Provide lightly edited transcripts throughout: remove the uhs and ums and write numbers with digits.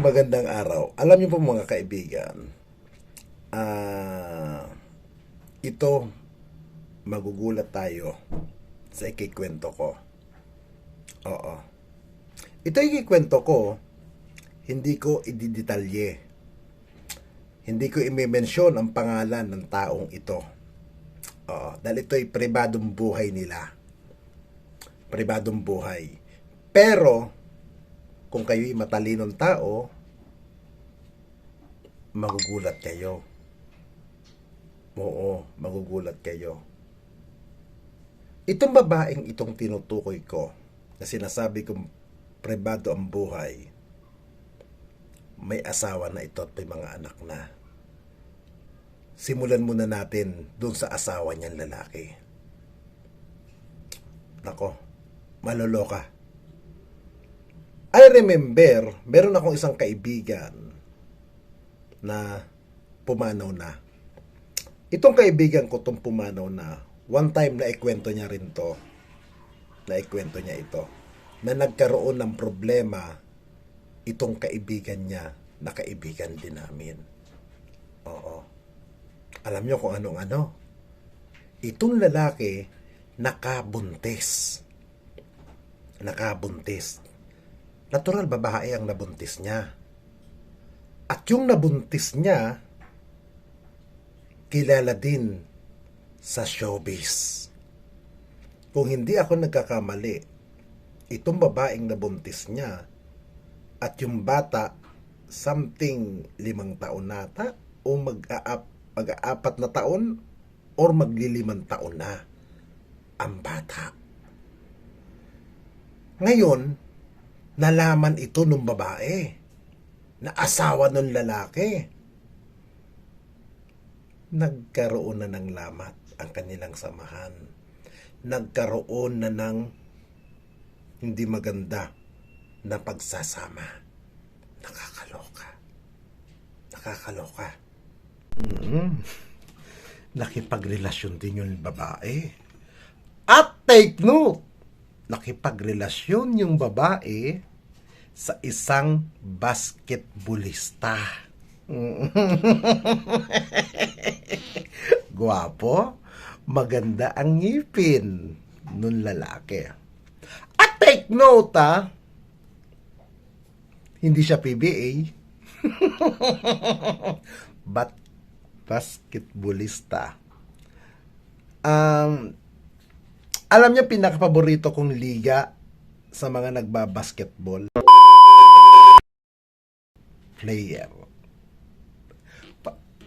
Magandang araw. Alam niyo po mga kaibigan, ito magugulat tayo sa ikikwento ko. Oo. Ito ikikwento ko, hindi ko ididetalye. Hindi ko i-mention ang pangalan ng taong ito. Oo, dahil ito ay pribadong buhay nila. Pribadong buhay. Pero, kung kayo'y matalinong tao, magugulat kayo. Oo, magugulat kayo. Itong babaeng itong tinutukoy ko, na sinasabi kong pribado ang buhay, may asawa na ito at may mga anak na. Simulan muna natin dun sa asawa niyang lalaki. Nako, maloloka. I remember, meron akong isang kaibigan na pumanaw na. Itong kaibigan ko itong pumanaw na, one time na ikwento niya rin to, na ikwento niya ito, na nagkaroon ng problema itong kaibigan niya na kaibigan din namin. Oo. Alam niyo kung anong ano? Itong lalaki nakabuntis. Nakabuntis. Natural babae ang nabuntis niya. At yung nabuntis niya, kilala din sa showbiz. Kung hindi ako nagkakamali, itong babaeng nabuntis niya at yung bata, something 5 taon nata o mag-aapat na taon or magli-5 taon na ang bata. Ngayon, nalaman ito ng babae na asawa ng lalaki. Nagkaroon na ng lamat ang kanilang samahan. Nagkaroon na ng hindi maganda na pagsasama. Nakakaloka. Nakakaloka. Nakipagrelasyon din yung babae. At take note, nakipagrelasyon yung babae sa isang basketballista. Gwapo, maganda ang ngipin nun lalaki. At take note hindi siya PBA, but basketballista. Alam niyo pinakapaborito kong liga sa mga nagbabasketball? Player.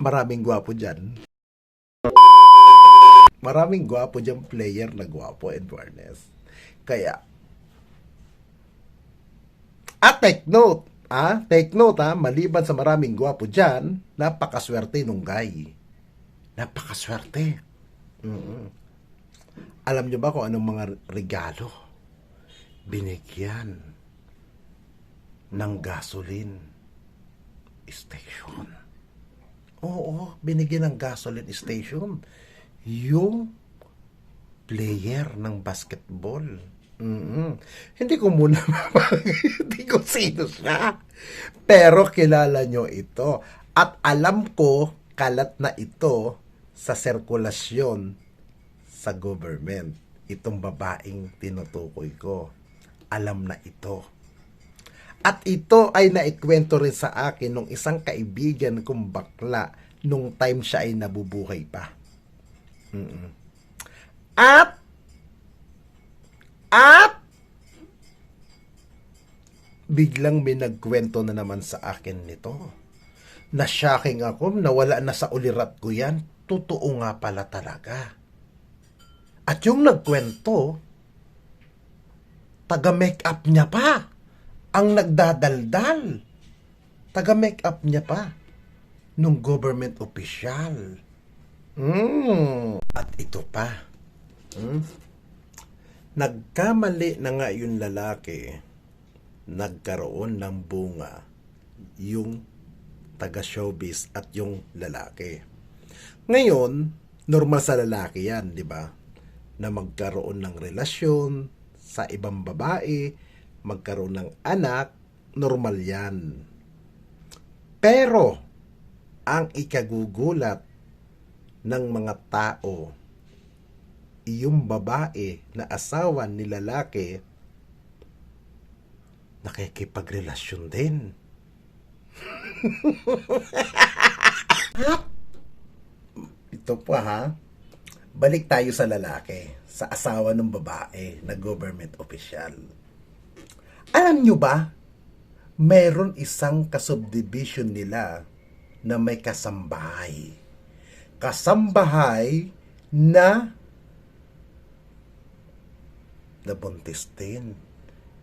Maraming gwapo dyan. Maraming gwapo dyan player na gwapo in fairness. Kaya, take note, maliban sa maraming gwapo dyan, napakaswerte nung guy. Napakaswerte. Alam nyo ba kung anong mga regalo binigyan ng gasoline station? Oo, binigyan ng gasoline station yung player ng basketball. Hindi ko muna hindi ko sino siya. Pero kilala nyo ito. At alam ko, kalat na ito sa sirkulasyon sa government. Itong babaeng tinutukoy ko. Alam na ito. At ito ay naikwento rin sa akin nung isang kaibigan kong bakla nung time siya ay nabubuhay pa. At biglang may nagkwento na naman sa akin nito. Na-shocking ako, nawala na sa ulirat ko yan. Totoo nga pala talaga. At yung nagkwento, taga-make-up niya pa ang nagdadaldal. Taga-make-up niya pa nung government official. At ito pa. Nagkamali na nga yung lalaki, nagkaroon ng bunga yung taga-showbiz at yung lalaki. Ngayon, normal sa lalaki yan, di ba? Na magkaroon ng relasyon sa ibang babae, magkaroon ng anak, normal yan. Pero, ang ikagugulat ng mga tao, yung babae na asawa ni lalaki, nakikipagrelasyon din. Ito po ha, balik tayo sa lalaki, sa asawa ng babae na government official. Alam nyo ba, meron isang kasubdivision nila na may kasambahay. Kasambahay na nabuntis din.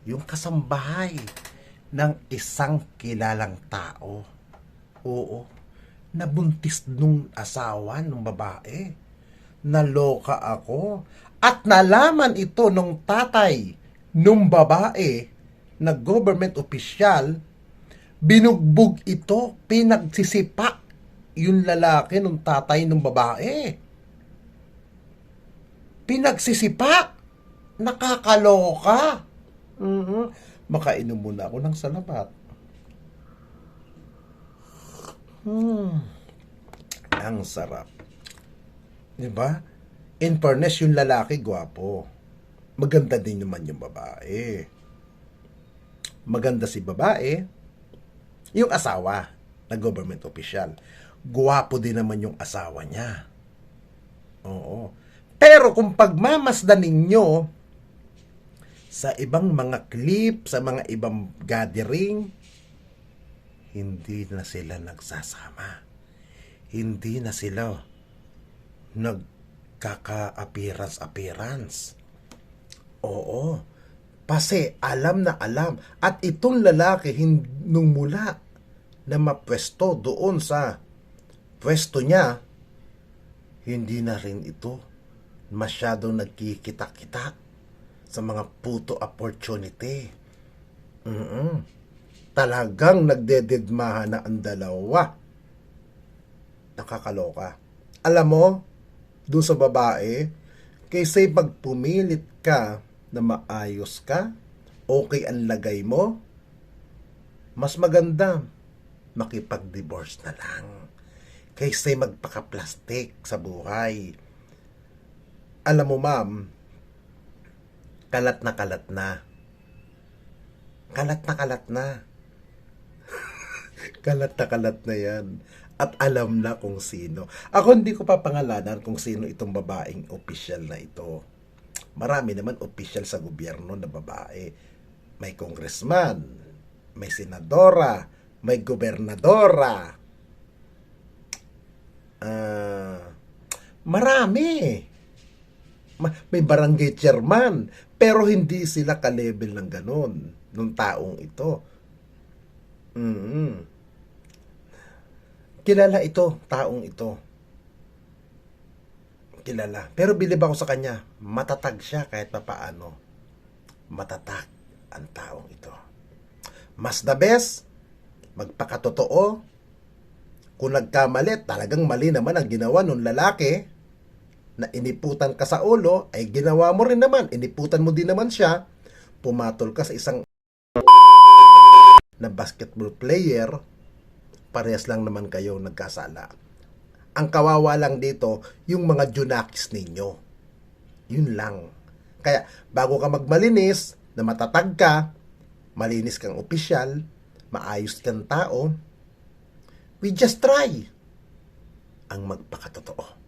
Yung kasambahay ng isang kilalang tao. Oo, nabuntis nung asawa ng babae. Naloka ako. At nalaman ito nung tatay nung babae na government official, binugbog ito, pinagsisipa yung lalaki nung tatay nung babae. Pinagsisipa. Nakakaloka. Makainom muna ako ng salabat. Ang sarap. Diba? In fairness, yung lalaki gwapo. Maganda din naman yung babae. Maganda si babae. Yung asawa na government official. Gwapo din naman yung asawa niya. Oo. Pero kung pagmamasdan ninyo sa ibang mga clip, sa mga ibang gathering, hindi na sila nagsasama. Hindi na sila nagkaka-appearance. Oo. Kasi alam na alam. At itong lalaki, nung mula na mapwesto doon sa pwesto niya, hindi na rin ito masyadong nagkikita-kita sa mga puto opportunity. Talagang nagdededmahan na ang dalawa. Nakakaloka. Alam mo, doon sa babae, kaysa pagpumilit ka na maayos ka, okay ang lagay mo, mas maganda makipag-divorce na lang kaysa magpaka-plastic sa buhay. Alam mo, ma'am, kalat na kalat na. Kalat na kalat na. Kalat na kalat na yan. At alam na kung sino. Ako hindi ko papangalanan kung sino itong babaeng official na ito. Marami naman official sa gobyerno na babae. May congressman, may senadora, may gobernadora. Marami. May barangay chairman, pero hindi sila ka-level ng ganon nung taong ito. Kilala ito, taong ito. Kilala. Pero bilib ako sa kanya, matatag siya kahit papaano. Matatag ang taong ito. Mas the best, magpakatotoo. Kung nagkamali, talagang mali naman ang ginawa ng lalaki, na iniputan ka sa ulo, ay ginawa mo rin naman, iniputan mo din naman siya, pumatol ka sa isang na basketball player, parehas lang naman kayo nagkasala. Ang kawawa lang dito, yung mga junakis ninyo. Yun lang. Kaya, bago ka magmalinis, na matatag ka, malinis kang opisyal, maayos kang tao, we just try ang magpakatotoo.